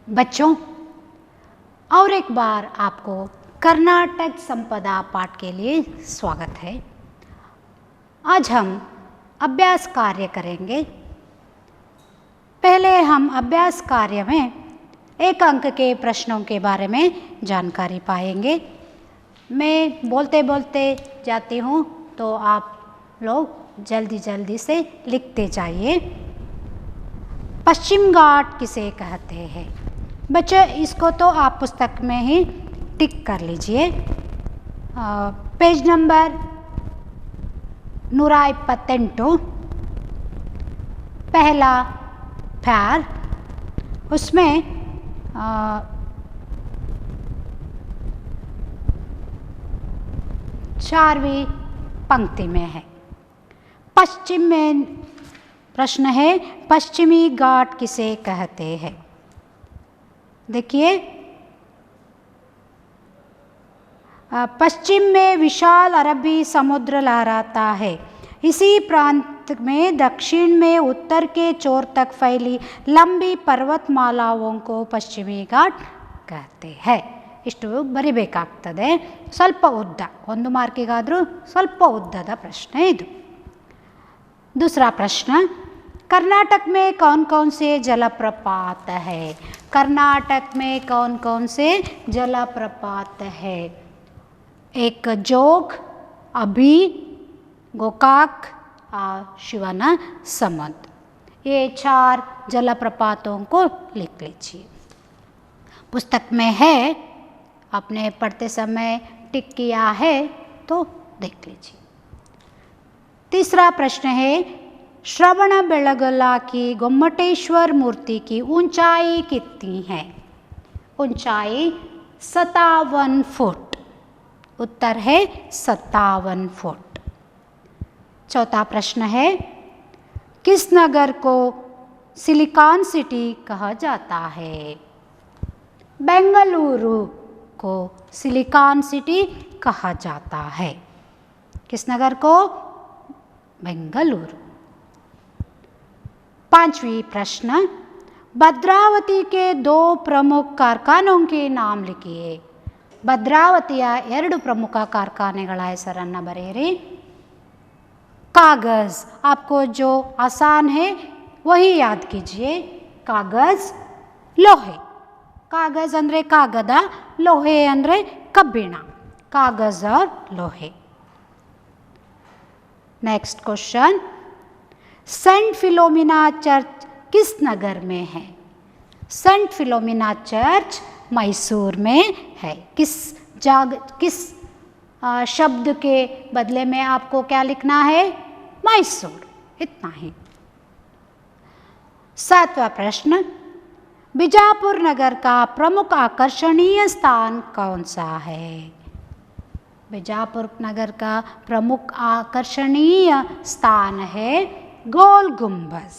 बच्चों, और एक बार आपको कर्नाटक संपदा पाठ के लिए स्वागत है। आज हम अभ्यास कार्य करेंगे। पहले हम अभ्यास कार्य में एक अंक के प्रश्नों के बारे में जानकारी पाएंगे। मैं बोलते बोलते जाती हूँ तो आप लोग जल्दी जल्दी से लिखते जाइए। पश्चिम घाट किसे कहते हैं? बच्चे, इसको तो आप पुस्तक में ही टिक कर लीजिए। पेज नंबर 128, पहला पैर, उसमें 4वीं पंक्ति में है। पश्चिम में प्रश्न है, पश्चिमी घाट किसे कहते हैं? देखिए, पश्चिम में विशाल अरबी समुद्र लहराता है। इसी प्रांत में दक्षिण में उत्तर के छोर तक फैली लंबी पर्वतमालाओं को पश्चिमी घाट कहते हैं। ಇಷ್ಟು ಬರಿಬೇಕಾಗ್ತದೆ, ಸ್ವಲ್ಪ ಉದ್ದ, 1 ಮಾರ್ಕಿಗಾದರೂ ಸ್ವಲ್ಪ ಉದ್ದದ ಪ್ರಶ್ನೆ ಇದು। दूसरा प्रश्न, कर्नाटक में कौन कौन से जलप्रपात है? कर्नाटक में कौन कौन से जलप्रपात है? एक जोग, अभी, गोकाक और शिवना समुद्र, ये 4 जलप्रपातों को लिख लीजिए। पुस्तक में है, आपने पढ़ते समय टिक किया है तो देख लीजिए। तीसरा प्रश्न है, श्रवणबेळगोला की गोमटेश्वर मूर्ति की ऊंचाई कितनी है? ऊंचाई 57 फुट। उत्तर है 57 फुट। चौथा प्रश्न है, किस नगर को सिलिकॉन सिटी कहा जाता है? बेंगलुरु को सिलिकॉन सिटी कहा जाता है। किस नगर को? बेंगलुरु। 5वीं प्रश्न, भद्रावती के 2 प्रमुख कारखानों के नाम लिखिए। ಭದ್ರಾವತಿಯ 2 ಪ್ರಮುಖ ಕಾರ್ಖಾನೆಗಳ ಹೆಸರನ್ನು ಬರೆಯಿರಿ। कागज़, आपको जो आसान है वही याद कीजिए। कागज़, लोहे। कागज़ ಅಂದರೆ ಕಾಗದ, लोहे ಅಂದರೆ ಕಬ್ಬಿಣ। कागज़ और लोहे। Next question, Saint Philomena Church किस नगर में है? सेंट फिलोमिना चर्च मैसूर में है। किस शब्द के बदले में आपको क्या लिखना है? मैसूर, इतना ही। 7वां प्रश्न, बीजापुर नगर का प्रमुख आकर्षणीय स्थान कौन सा है? बीजापुर नगर का प्रमुख आकर्षणीय स्थान है गोल गुंबज।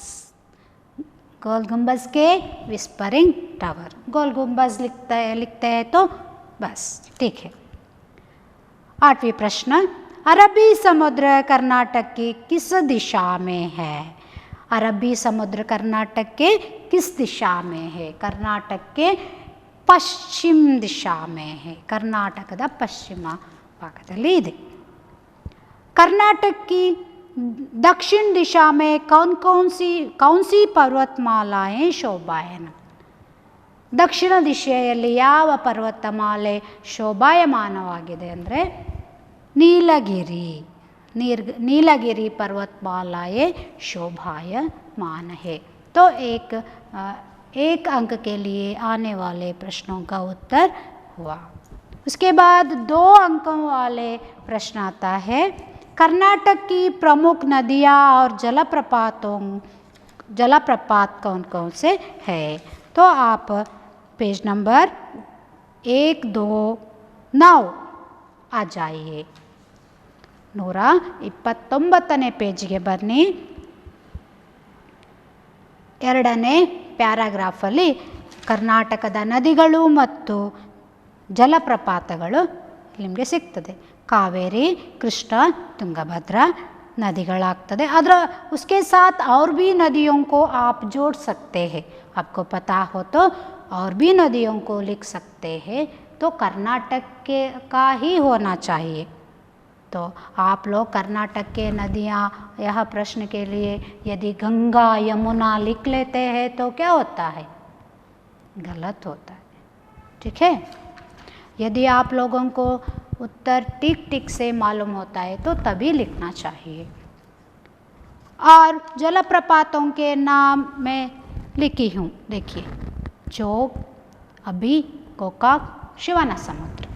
गोल गुंबज के विस्परिंग टावर। गोल गुंबज लिखते हैं तो बस ठीक है। 8वीं प्रश्न, अरबी समुद्र कर्नाटक की किस दिशा में है? अरबी समुद्र कर्नाटक के किस दिशा में है? कर्नाटक के पश्चिम दिशा में है। कर्नाटकದ ಪಶ್ಚಿಮ ಭಾಗದಲ್ಲಿ ಇದೆ। कर्नाटक की दक्षिण दिशा में कौन सी पर्वतमालाएं शोभायमान? दक्षिण दिशೆಯಲ್ಲಿ ಯಾವ ಪರ್ವತಮಾಲೆ ಶೋಭಾಯಮಾನವಾಗಿದೆ ಅಂದರೆ नीलगिरी। नीलगिरी पर्वतमाला ये शोभायमान है। तो एक अंक के लिए आने वाले प्रश्नों का उत्तर हुआ। उसके बाद 2 अंकों वाले प्रश्न आता है, कर्नाटक की प्रमुख नदियाँ और जलप्रपात कौन कौन से है? तो आप पेज नंबर 129 आ जाइए। 129ನೇ ಪೇಜ್ಗೆ ಬನ್ನಿ। 2ನೇ ಪ್ಯಾರಾಗ್ರಾಫಲ್ಲಿ ಕರ್ನಾಟಕದ ನದಿಗಳು ಮತ್ತು ಜಲಪ್ರಪಾತಗಳು ನಿಮಗೆ ಸಿಗ್ತದೆ। ಕಾವೇರಿ, ಕೃಷ್ಣ, ತುಂಗಭದ್ರಾ नदीगळाग्तದೆ। उसके साथ और भी नदियों को आप जोड़ सकते हैं। आपको पता हो तो और भी नदियों को लिख सकते हैं तो कर्नाटक के का ही होना चाहिए। तो आप लोग कर्नाटक के नदियाँ यह प्रश्न के लिए यदि गंगा यमुना लिख लेते हैं तो क्या होता है? गलत होता है। ठीक है, यदि आप लोगों को उत्तर टिक टिक से मालूम होता है तो तभी लिखना चाहिए। और जलप्रपातों के नाम मैं लिखी हूँ, देखिए, जोग, अभी, गोकाक, शिवनासमुद्र।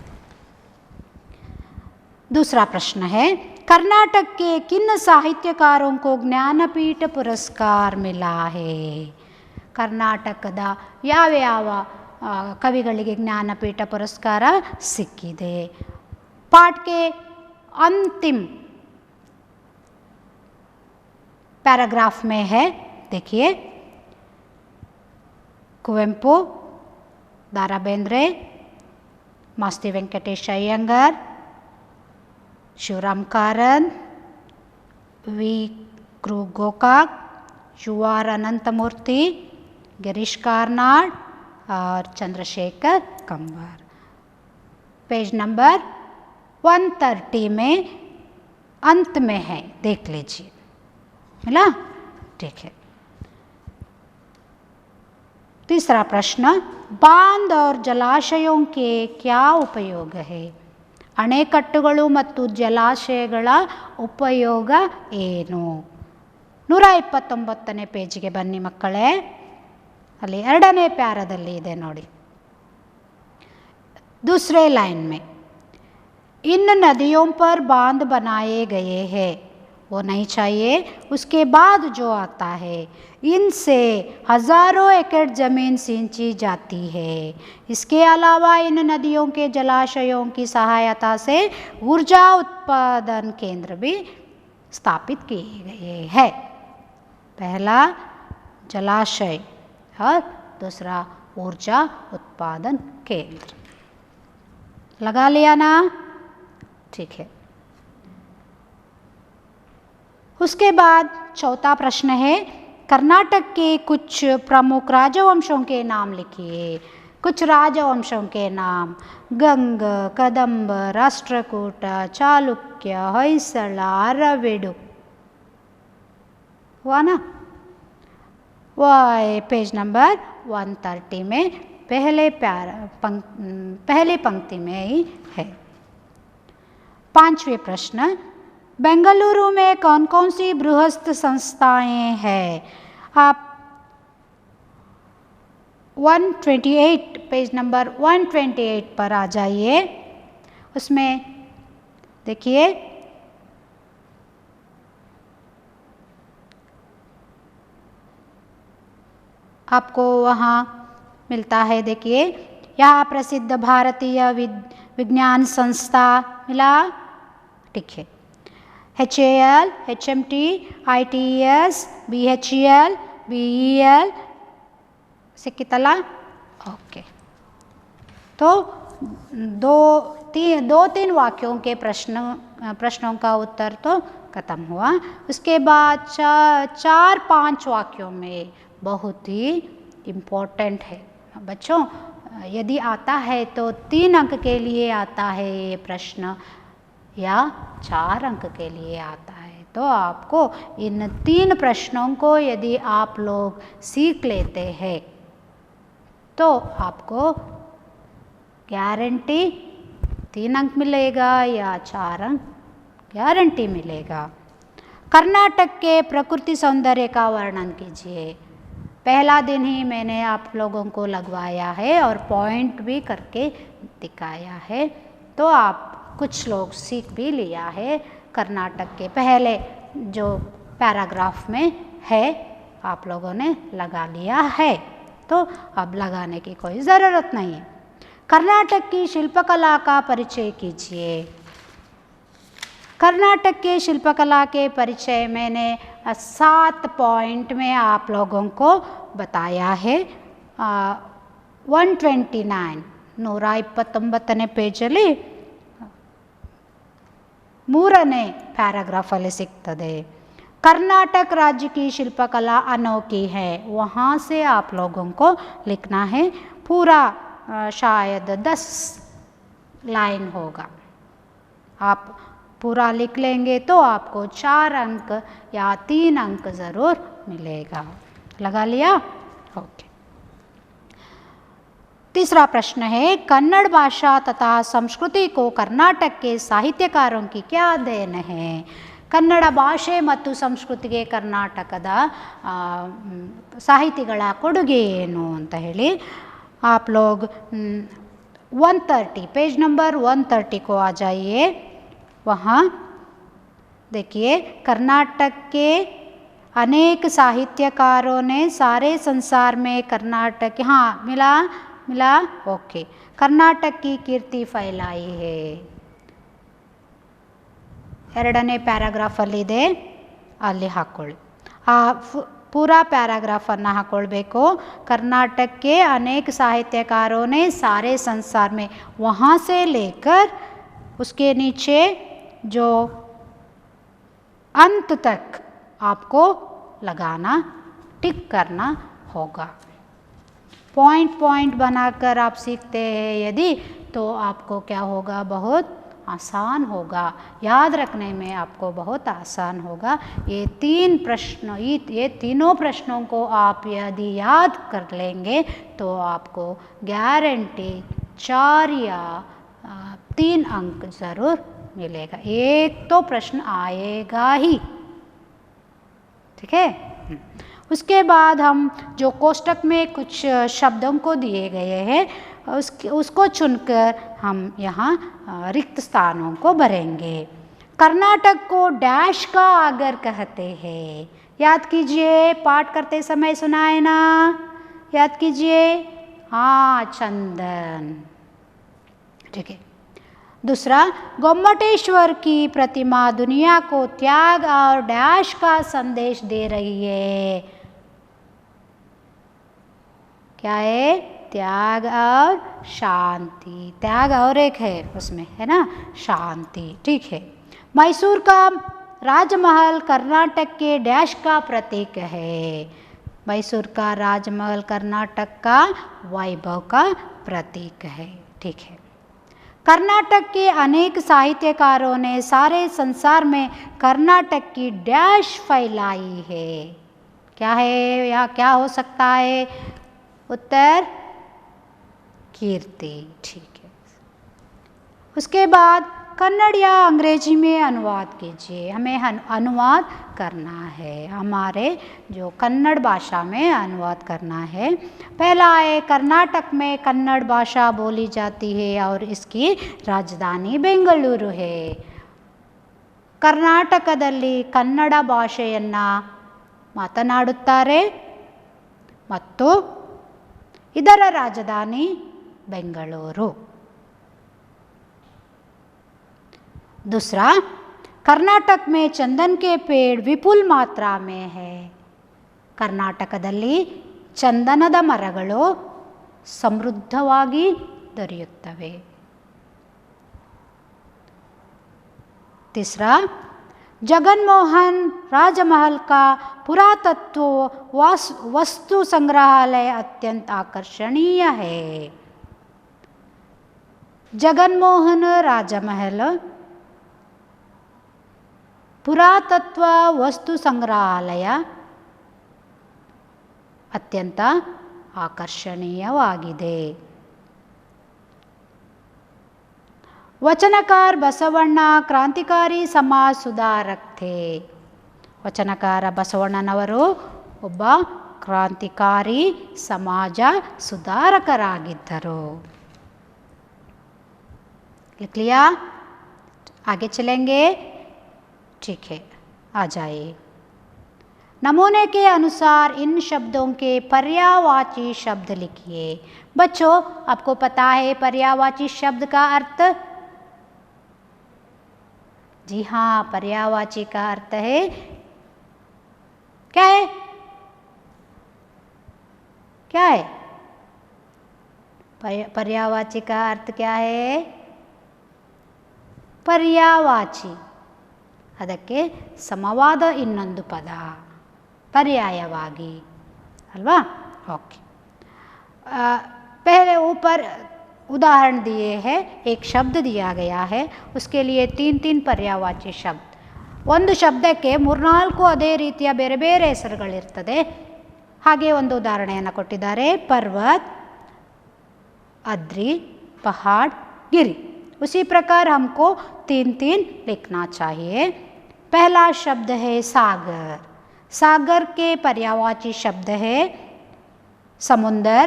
दूसरा प्रश्न है, कर्नाटक के किन साहित्यकारों को ज्ञानपीठ पुरस्कार मिला है? ಕರ್ನಾಟಕದ ಯಾವ ಯಾವ ಕವಿಗಳಿಗೆ ಜ್ಞಾನಪೀಠ ಪುರಸ್ಕಾರ ಸಿಕ್ಕಿದೆ? पाठ के अंतिम पैराग्राफ में है, देखिए, कुवेंपु, दारा बेंद्रे, मास्ती वेंकटेश अय्यंगार, शिवराम कारंत, वी कृ गोकाक, युआर अनंतमूर्ति, गिरीश कार्नाड और चंद्रशेखर कंवर। पेज नंबर 130 में अंत में है, देख लीजिए, मिला? ठीक है। तीसरा प्रश्न, बांध और जलाशयों के क्या उपयोग है? ಅಣೆಕಟ್ಟುಗಳು ಮತ್ತು ಜಲಾಶಯಗಳ ಉಪಯೋಗ ಏನು? 129ನೇ ಪೇಜಿಗೆ ಬನ್ನಿ ಮಕ್ಕಳೇ, ಅಲ್ಲಿ 2ನೇ ಪ್ಯಾರಾದಲ್ಲಿ ಇದೆ ನೋಡಿ, दूसरे लाइन में, इन नदियों पर बांध बनाए गए हैं, वो नहीं चाहिए। उसके बाद जो आता है, इनसे हजारों एकड़ जमीन सिंची जाती है। इसके अलावा इन नदियों के जलाशयों की सहायता से ऊर्जा उत्पादन केंद्र भी स्थापित किए गए हैं। पहला जलाशय और दूसरा ऊर्जा उत्पादन केंद्र, लगा लिया ना? ठीक है। उसके बाद चौथा प्रश्न है, कर्नाटक के कुछ प्रमुख राजवंशों के नाम लिखिए। कुछ राजवंशों के नाम, गंग, कदंब, राष्ट्रकूट, चालुक्य, होयसला, अरविडु, हुआ ना? वह पेज नंबर 130 में पहले पंक्ति में ही है। 5वें प्रश्न, बेंगलुरु में कौन कौन सी बृहस्थ संस्थाएं हैं? आप 128 पेज नंबर 128 पर आ जाइए, उसमें देखिए, आपको वहाँ मिलता है, देखिए, यहाँ प्रसिद्ध भारतीय विज्ञान संस्था मिला, ठीक है, HAL, HMT, ITES, BHEL, BEL, सिक्कितला, ओके। तो दो तीन वाक्यों के प्रश्नों का उत्तर तो खत्म हुआ। उसके बाद 4-5 वाक्यों में बहुत ही इम्पोर्टेंट है बच्चों, यदि आता है तो 3 अंक के लिए आता है ये प्रश्न या 4 अंक के लिए आता है। तो आपको इन 3 प्रश्नों को यदि आप लोग सीख लेते हैं तो आपको गारंटी 3 अंक मिलेगा या 4 अंक गारंटी मिलेगा। कर्नाटक के प्रकृति सौंदर्य का वर्णन कीजिए। पहला दिन ही मैंने आप लोगों को लगवाया है और पॉइंट भी करके दिखाया है, तो आप कुछ लोग सीख भी लिया है। कर्नाटक के पहले जो पैराग्राफ में है आप लोगों ने लगा लिया है, तो अब लगाने की कोई ज़रूरत नहीं है। कर्नाटक की शिल्पकला का परिचय कीजिए। कर्नाटक के शिल्पकला के परिचय मैंने 7 पॉइंट में आप लोगों को बताया है। 129ನೇ ಪೇಜಲ್ಲಿ 3ನೇ पैराग्राफಲ್ಲಿ ಸಿಗ್ತದೆ। कर्नाटक राज्य की शिल्पकला अनोखी है, वहाँ से आप लोगों को लिखना है। पूरा शायद 10 लाइन होगा। आप पूरा लिख लेंगे तो आपको 4 अंक या 3 अंक ज़रूर मिलेगा। लगा लिया? ओके। तीसरा प्रश्न है, कन्नड़ भाषा तथा संस्कृति को कर्नाटक के साहित्यकारों की क्या देन है? ಕನ್ನಡ ಭಾಷೆ ಮತ್ತು ಸಂಸ್ಕೃತಿಗೆ ಕರ್ನಾಟಕದ ಸಾಹಿತಿಗಳ ಕೊಡುಗೆ ಏನು ಅಂತ ಹೇಳಿ आप लोग 130 पेज नंबर 130 को आ जाइए। वहाँ देखिए, कर्नाटक के अनेक साहित्यकारों ने सारे संसार में कर्नाटक, हाँ मिला ओके, कर्नाटक की कीर्ति फैलाई है। ಎರಡನೇ ಪ್ಯಾರಾಗ್ರಾಫಲ್ಲಿದೆ, ಅಲ್ಲಿ ಹಾಕ್ಕೊಳ್ಳಿ। ಆ पूरा पैराग्राफನ್ನು हाकोळ्ಬೇಕು। कर्नाटक के अनेक साहित्यकारों ने सारे संसार में, वहाँ से लेकर उसके नीचे जो अंत तक आपको लगाना, टिक करना होगा। पॉइंट पॉइंट बनाकर आप सीखते हैं यदि, तो आपको क्या होगा, बहुत आसान होगा, याद रखने में आपको बहुत आसान होगा। ये 3 प्रश्न, ये तीनों प्रश्नों को आप यदि याद कर लेंगे तो आपको गारंटी 4 या 3 अंक ज़रूर मिलेगा। एक तो प्रश्न आएगा ही, ठीक है। उसके बाद हम जो कोष्टक में कुछ शब्दों को दिए गए हैं उसको चुनकर हम यहाँ रिक्त स्थानों को भरेंगे। कर्नाटक को डैश का आगर कहते हैं, याद कीजिए, पाठ करते समय सुनाए ना, याद कीजिए। हाँ, चंदन, ठीक है। दूसरा, गोमटेश्वर की प्रतिमा दुनिया को त्याग और डैश का संदेश दे रही है। क्या है? त्याग और शांति। त्याग और एक है उसमें, है ना, शांति, ठीक है। मैसूर का राजमहल कर्नाटक के डैश का प्रतीक है। मैसूर का राजमहल कर्नाटक का वैभव का प्रतीक है, ठीक है। कर्नाटक के अनेक साहित्यकारों ने सारे संसार में कर्नाटक की डैश फैलाई है। क्या है या क्या हो सकता है? उत्तर कीर्ति, ठीक है। उसके बाद कन्नड़ या अंग्रेजी में अनुवाद कीजिए। हमें अनुवाद करना है, हमारे जो कन्नड़ भाषा में अनुवाद करना है। पहला है, कर्नाटक में कन्नड़ भाषा बोली जाती है और इसकी राजधानी बेंगलुरु है। ಕರ್ನಾಟಕದಲ್ಲಿ ಕನ್ನಡ ಭಾಷೆಯನ್ನು ಮಾತನಾಡುತ್ತಾರೆ ಮತ್ತು ಇದರ ರಾಜಧಾನಿ बेंगलुरु। दूसरा, कर्नाटक में चंदन के पेड़ विपुल मात्रा में है। कर्नाटकದಲ್ಲಿ ಚಂದನದ ಮರಗಳು ಸಮೃದ್ಧವಾಗಿ ದೊರೆಯುತ್ತವೆ। तीसरा, जगनमोहन राजमहल का पुरातत्व वस्तु संग्रहालय अत्यंत आकर्षणीय है। जगनमोहन राजमहल पुरातत्व वस्तु संग्रहालय अत्यंत आकर्षणीयवाಗಿದೆ। वचनकार बसवಣ್ಣ क्रांतिकारी समाज सुधारक थे। वचनकार बसवಣ್ಣನವರು ಒಬ್ಬ क्रांतिकारी समाज सुधारकरागिದ್ದರು। लिख लिया? आगे चलेंगे, ठीक है, आ जाइए। नमूने के अनुसार इन शब्दों के पर्यायवाची शब्द लिखिए। बच्चों, आपको पता है पर्यायवाची शब्द का अर्थ? जी हाँ, पर्यायवाची का अर्थ है, क्या है? क्या है पर्यायवाची का अर्थ? क्या है पर्यायवाची? ಅದಕ್ಕೆ ಸಮವಾದ ಇನ್ನೊಂದು ಪದ ಪರ್ಯಾಯವಾಗಿ ಅಲ್ವಾ? ಓಕೆ, पहले ऊपर उदाहरण दिए हैं, एक शब्द दिया गया है, उसके लिए 3 ಪರ್ಯಾಯವಾಚಿ ಶಬ್ದ. ಒಂದು ಶಬ್ದಕ್ಕೆ 3-4 ಅದೇ ರೀತಿಯ ಬೇರೆ ಬೇರೆ ಹೆಸರುಗಳಿರ್ತದೆ. ಹಾಗೆ ಒಂದು ಉದಾಹರಣೆಯನ್ನು ಕೊಟ್ಟಿದ್ದಾರೆ. ಪರ್ವತ್, अद्री, पहाड़, गिरी. उसी प्रकार हमको 3 लिखना चाहिए. पहला शब्द है सागर. सागर के पर्यायवाची शब्द है समुंदर,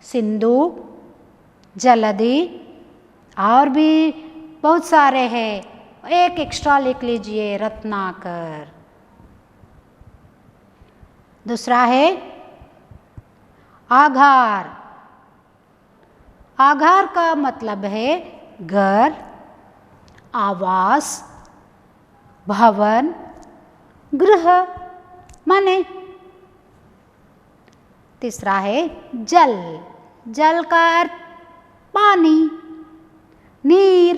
सिंधु, जलधि और भी बहुत सारे हैं. एक एक्स्ट्रा लिख लीजिए, रत्नाकर. दूसरा है आघार. आघार का मतलब है घर, आवास, भवन, गृह, माने. तीसरा है जल. जल का अर्थ पानी, नीर,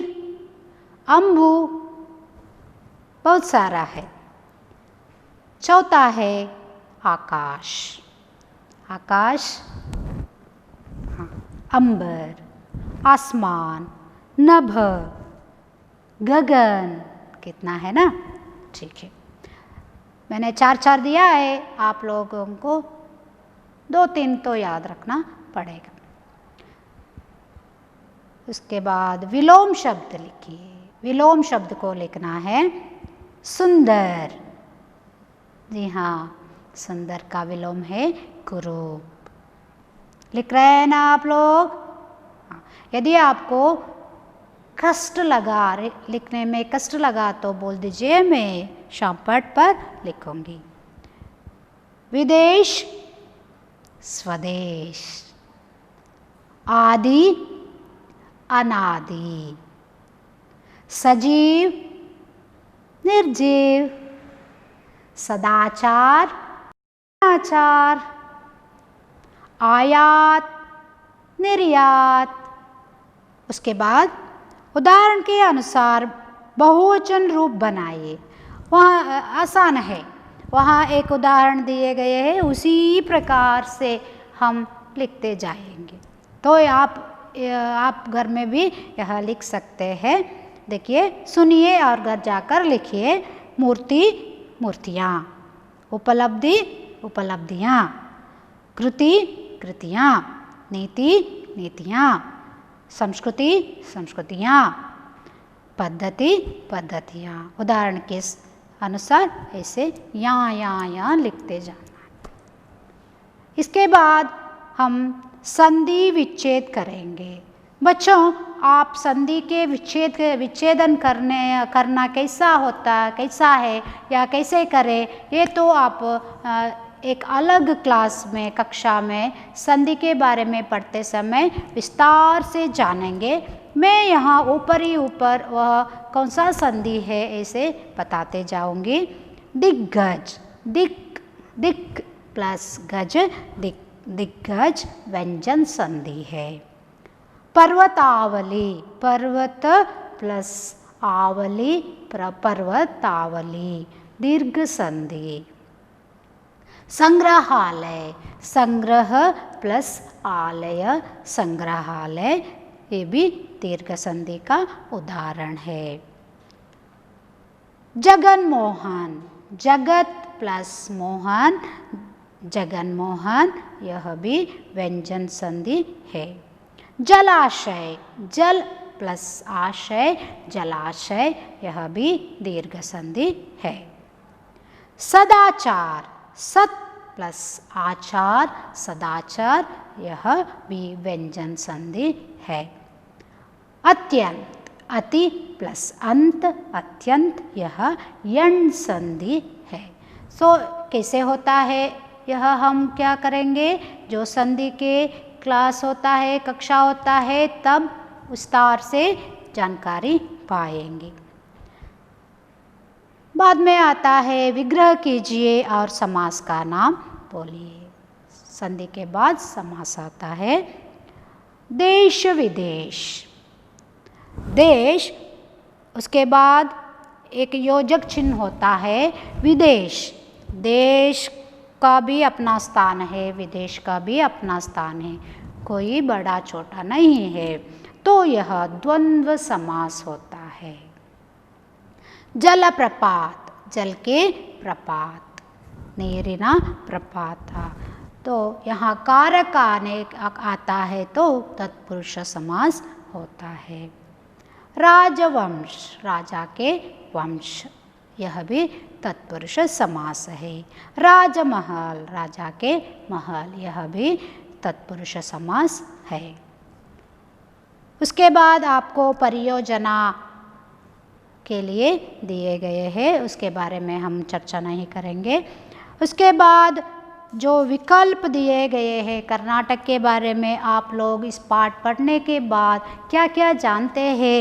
अंबु, बहुत सारा है. चौथा है आकाश. आकाश, अंबर, आसमान, नभ, गगन. कितना है ना? ठीक है, मैंने 4 दिया है. आप लोगों को 2-3 तो याद रखना पड़ेगा. उसके बाद विलोम शब्द लिखिए. विलोम शब्द को लिखना है सुंदर. जी हाँ, सुंदर का विलोम है कुरूप. लिख रहे हैं ना आप लोग? यदि आपको कष्ट लगा, लिखने में कष्ट लगा तो बोल दीजिए, मैं शामपट पर लिखूंगी. विदेश, स्वदेश. आदि, अनादि. सजीव, निर्जीव. सदाचार, अनाचार. आयात, निर्यात. उसके बाद उदाहरण के अनुसार बहुवचन रूप बनाइए. वहाँ आसान है, वहाँ एक उदाहरण दिए गए हैं, उसी प्रकार से हम लिखते जाएंगे. तो आप घर में भी यह लिख सकते हैं. देखिए, सुनिए और घर जाकर लिखिए. मूर्ति, मूर्तियाँ. उपलब्धि, उपलब्धियाँ. कृति, कृतियाँ. नीति, नीतियाँ. संस्कृति, संस्कृतियाँ. पद्धति, पद्धतियाँ. उदाहरण के अनुसार ऐसे यहाँ लिखते जाना. इसके बाद हम संधि विच्छेद करेंगे. बच्चों, आप संधि के विच्छेदन करना कैसा होता, कैसा है या कैसे करें, ये तो आप एक अलग क्लास में, कक्षा में संधि के बारे में पढ़ते समय विस्तार से जानेंगे. मैं यहाँ ऊपर वह कौन सा संधि है ऐसे बताते जाऊँगी. दिग्गज. दिक प्लस गज, दिग्गज व्यंजन संधि है. पर्वतावली. पर्वत प्लस आवली, पर्वतावली, दीर्घ संधि. संग्रहालय. संग्रह प्लस आलय, संग्रहालय. ये भी दीर्घ संधि का उदाहरण है. जगनमोहन. जगत प्लस मोहन, जगनमोहन. यह भी व्यंजन संधि है. जलाशय. जल प्लस आशय, जलाशय. यह भी दीर्घ संधि है. सदाचार. सत प्लस आचार, सदाचार. यह भी व्यंजन संधि है. अत्यंत. अति प्लस अंत, अत्यंत. यह यण संधि है. सो कैसे होता है यह हम क्या करेंगे, जो संधि के क्लास होता है, कक्षा होता है, तब विस्तार से जानकारी पाएंगे. बाद में आता है विग्रह कीजिए और समास का नाम बोलिए. संधि के बाद समास आता है. देश, विदेश. देश, उसके बाद एक योजक चिन्ह होता है विदेश. देश का भी अपना स्थान है, विदेश का भी अपना स्थान है. कोई बड़ा छोटा नहीं है, तो यह द्वंद्व समास होता है। जलप्रपात, जल के प्रपात, नीरिन प्रपात, तो यहाँ कारक आने आता है तो तत्पुरुष समास होता है। राजवंश, राजा के वंश, यह भी तत्पुरुष समास है। राजमहल, राजा के महल, यह भी तत्पुरुष समास है। उसके बाद आपको परियोजना के लिए दिए गए हैं, उसके बारे में हम चर्चा नहीं करेंगे। उसके बाद जो विकल्प दिए गए हैं कर्नाटक के बारे में, आप लोग इस पाठ पढ़ने के बाद क्या क्या जानते हैं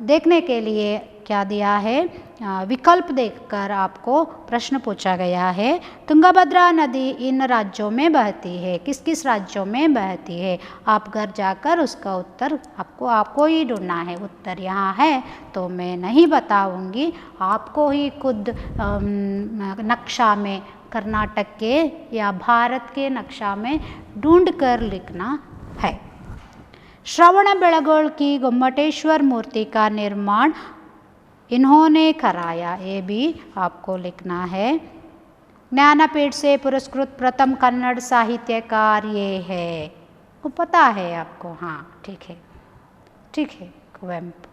देखने के लिए क्या दिया है, विकल्प देखकर आपको प्रश्न पूछा गया है। तुंगभद्रा नदी इन राज्यों में बहती है, किस किस राज्यों में बहती है। आप घर जाकर उसका उत्तर आपको ही ढूंढना है। उत्तर यहाँ है तो मैं नहीं बताऊंगी, आपको ही खुद नक्शा में, कर्नाटक के या भारत के नक्शा में ढूंढ कर लिखना है। श्रवणबेळगोळ की गोमटेश्वर मूर्ति का निर्माण इन्होंने कराया, ये भी आपको लिखना है। ज्ञानपीठ से पुरस्कृत प्रथम कन्नड़ साहित्यकार ये है, वो पता है आपको? हाँ, ठीक है, ठीक है, कुवेंपु।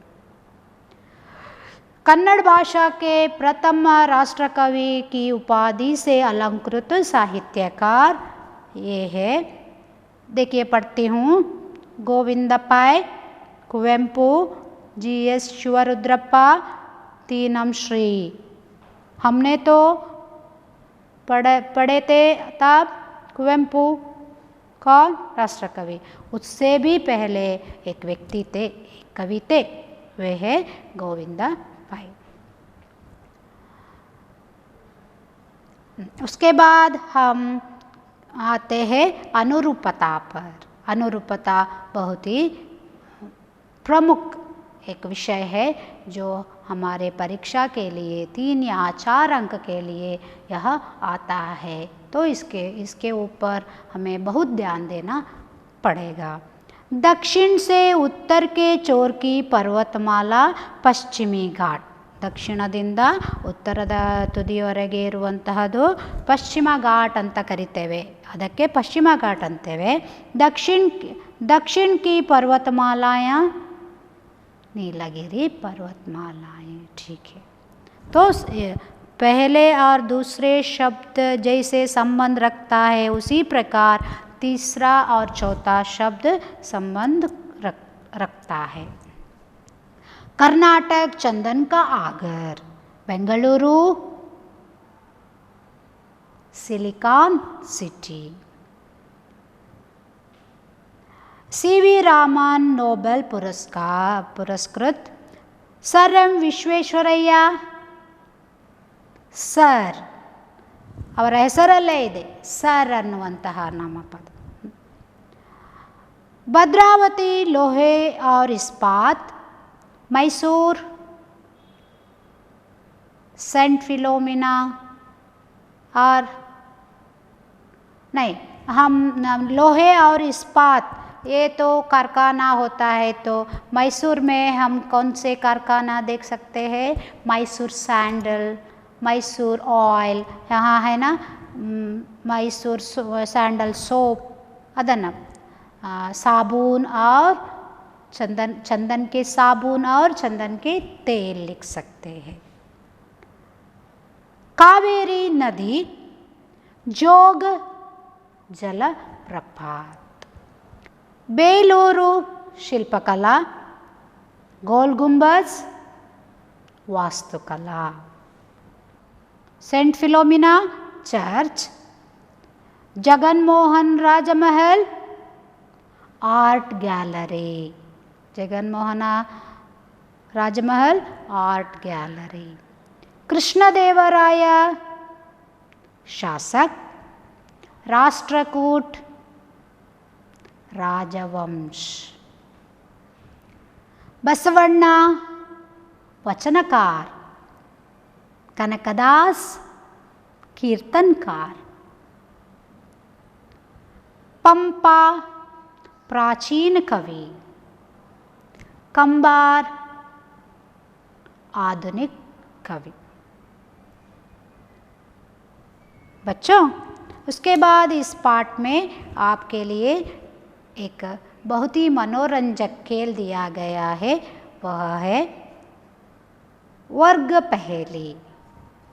कन्नड़ भाषा के प्रथम राष्ट्रकवि की उपाधि से अलंकृत साहित्यकार ये है, देखिए पढ़ती हूँ। गोविंद पाय, कुवेंपु, GS शिवरुद्रप्पा, तीनम श्री। हमने तो पढ़े थे तब कुवेंपु कौन, राष्ट्रकवि। उससे भी पहले एक व्यक्ति थे, एक कवि थे, वे है गोविंद पाय। उसके बाद हम आते हैं अनुरूपता पर। अनुरूपता बहुत ही प्रमुख एक विषय है जो हमारे परीक्षा के लिए 3 या 4 अंक के लिए यह आता है, तो इसके ऊपर हमें बहुत ध्यान देना पड़ेगा। दक्षिण से उत्तर के चोर की पर्वतमाला पश्चिमी घाट, ದಕ್ಷಿಣದಿಂದ ಉತ್ತರದ ತುದಿಯವರೆಗೆ ಇರುವಂತಹದ್ದು ಪಶ್ಚಿಮ ಘಾಟ್ ಅಂತ ಕರಿತೇವೆ, ಅದಕ್ಕೆ ಪಶ್ಚಿಮ ಘಾಟ್ ಅಂತೇವೆ। दक्षिण की पर्वतमालाएं नीलगिरी पर्वतमालाएं, ठीक है। तो पहले और दूसरे शब्द जैसे संबंध रखता है उसी प्रकार तीसरा और चौथा शब्द संबंध रखता है। कर्नाटक चंदन का Agar, Bengaluru silicon city. CV Raman Nobel पुरस्कृत सर एम ವಿಶ್ವೇಶ್ವರಯ್ಯ ಸರ್, ಅವರ ಹೆಸರಲ್ಲೇ ಇದೆ ಸರ್ ಅನ್ನುವಂತಹ ನಾಮಪದ। ಭದ್ರಾವತಿ लोहे और इस्पात, मैसूर सेंट फिलोमिना, और नहीं, हम लोहे और इस्पात ये तो कारखाना होता है, तो मैसूर में हम कौन से कारखाना देख सकते हैं? मैसूर सैंडल, मैसूर ऑयल, यहाँ है ना मैसूर सैंडल सोप, अदन साबुन और चंदन के साबुन और चंदन के तेल लिख सकते हैं। कावेरी नदी, जोग जलप्रपात। बेलूरू शिल्पकला, गोल गुंबज वास्तुकला। सेंट फिलोमिना चर्च, जगनमोहन राजमहल आर्ट गैलरी, जगनमोहन राजमहल आर्ट गैलरी। कृष्णदेवराय शासक, राष्ट्रकूट राजवंश। बसवण्ण वचनकार, कनकदास कीर्तनकार। पंपा प्राचीन कवि, कंबार आधुनिक कवि। बच्चों, उसके बाद इस पाठ में आपके लिए एक बहुत ही मनोरंजक खेल दिया गया है, वह है वर्ग पहेली।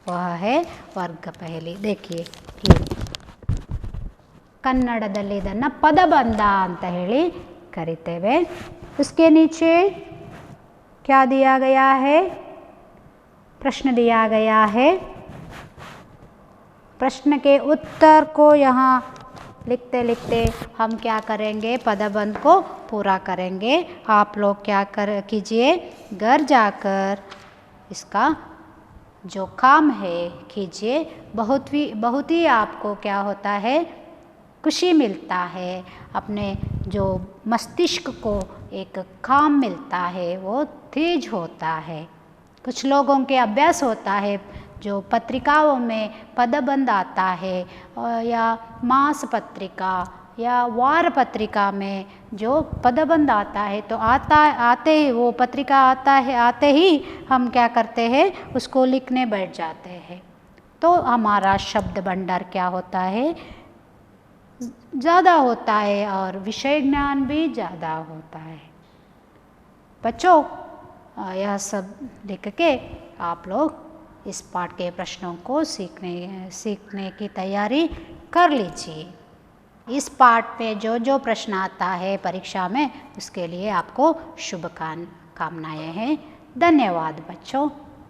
वह है ವರ್ಗ ಪಹಲಿ। देखिए ಕನ್ನಡದಲ್ಲಿ ಇದನ್ನು ಪದಬಂಧ ಅಂತ ಹೇಳಿ ಕರಿತೇವೆ। उसके नीचे क्या दिया गया है? प्रश्न दिया गया है। प्रश्न के उत्तर को यहाँ लिखते लिखते हम क्या करेंगे? पदबंध को पूरा करेंगे। आप लोग क्या कीजिए, घर जाकर इसका जो काम है कीजिए। बहुत ही आपको क्या होता है, खुशी मिलता है, अपने जो मस्तिष्क को एक काम मिलता है, वो तेज होता है। कुछ लोगों के अभ्यास होता है, जो पत्रिकाओं में पदबंध आता है या मास पत्रिका या वार पत्रिका में जो पदबंध आता है, तो आते ही वो पत्रिका आते ही हम क्या करते हैं, उसको लिखने बैठ जाते हैं। तो हमारा शब्द भंडार क्या होता है, ज़्यादा होता है और विषय ज्ञान भी ज़्यादा होता है। बच्चों, यह सब लिख के आप लोग इस पाठ के प्रश्नों को सीखने की तैयारी कर लीजिए। इस पाठ में जो जो प्रश्न आता है परीक्षा में, उसके लिए आपको शुभकामनाएं हैं। धन्यवाद बच्चों।